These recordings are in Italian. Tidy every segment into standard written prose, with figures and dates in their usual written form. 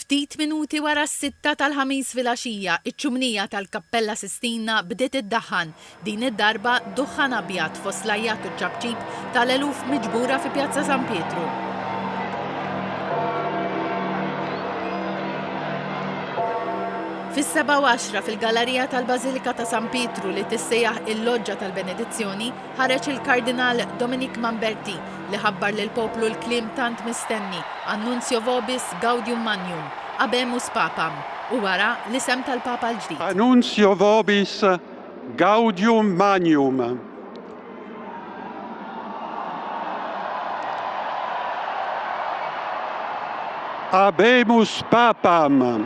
Ftit minuti wara s-sitta tal-ħamis filgħaxija, iċ-ċumnija tal-Kappella Sistina bdiet iddaħħan din id-darba duħħan abjad fost lajjat u ċabċib tal-eluf miġbura fi Pjazza San Pietru. Fis-7:10 fil-Gallerija tal-Bażilika ta' San Pietru li tissejjaħ il-Loġġa tal-Benedizzjoni ħareġ il-Kardinal Dominic Mamberti li ħabbar lill-poplu l-kliem tant mistenni Annunzio Vobis Gaudium Magnum Habemus Papam u wara l-isem tal-Papa l-ġdid. Annunzio Vobis Gaudium Magnum. Habemus Papam.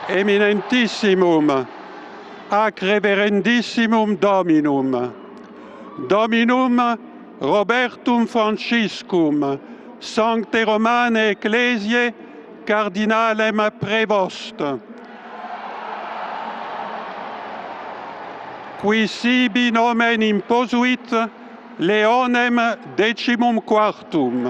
Eminentissimum, ac reverendissimum Dominum, Dominum Robertum Franciscum, Sancte Romane Ecclesiae, Cardinalem Prevost, qui sibi nomen imposuit Leonem XIV.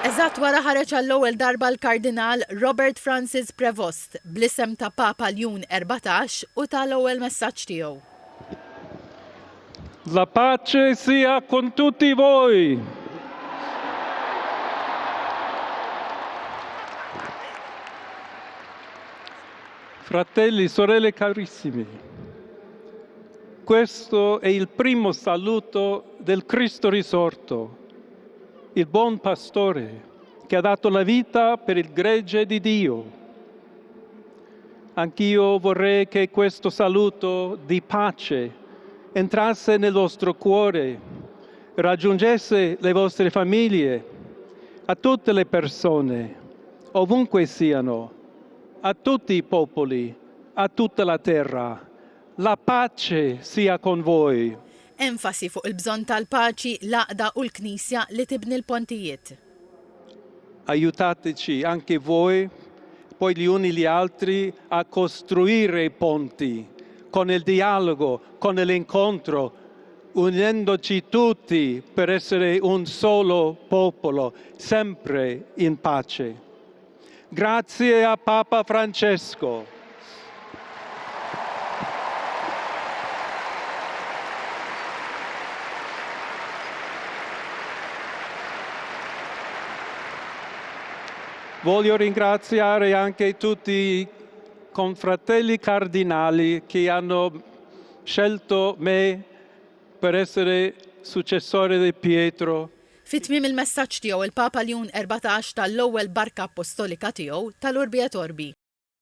Eżatt wara ħareġ għall-ewwel darba l-Kardinal Robert Francis Prevost bl-isem ta' Papa Ljun 14 u tal-ewwel messaġġ tiegħu. La pace sia con tutti voi. Fratelli, sorelle carissimi, questo è il primo saluto del Cristo risorto, il buon pastore che ha dato la vita per il gregge di Dio. Anch'io vorrei che questo saluto di pace entrasse nel vostro cuore, raggiungesse le vostre famiglie, a tutte le persone, ovunque siano, a tutti i popoli, a tutta la terra. La pace sia con voi. Enfasi fuq il-bżonn tal-paċi, l-għaqda u l-Knisja li tibni l-pontijiet. Aiutateci anche voi, poi gli uni gli altri, a costruire i ponti con il dialogo, con l'incontro, unendoci tutti per essere un solo popolo, sempre in pace. Grazie a Papa Francesco. Voglio ringraziare anche tutti i confratelli cardinali che hanno scelto me per essere successore di Pietro. Fit-tmiem il-messaġġ tiegħu il-Papa Ljun 14 tal-ewwel barka apostolika tiegħu tal-Urbi et Orbi.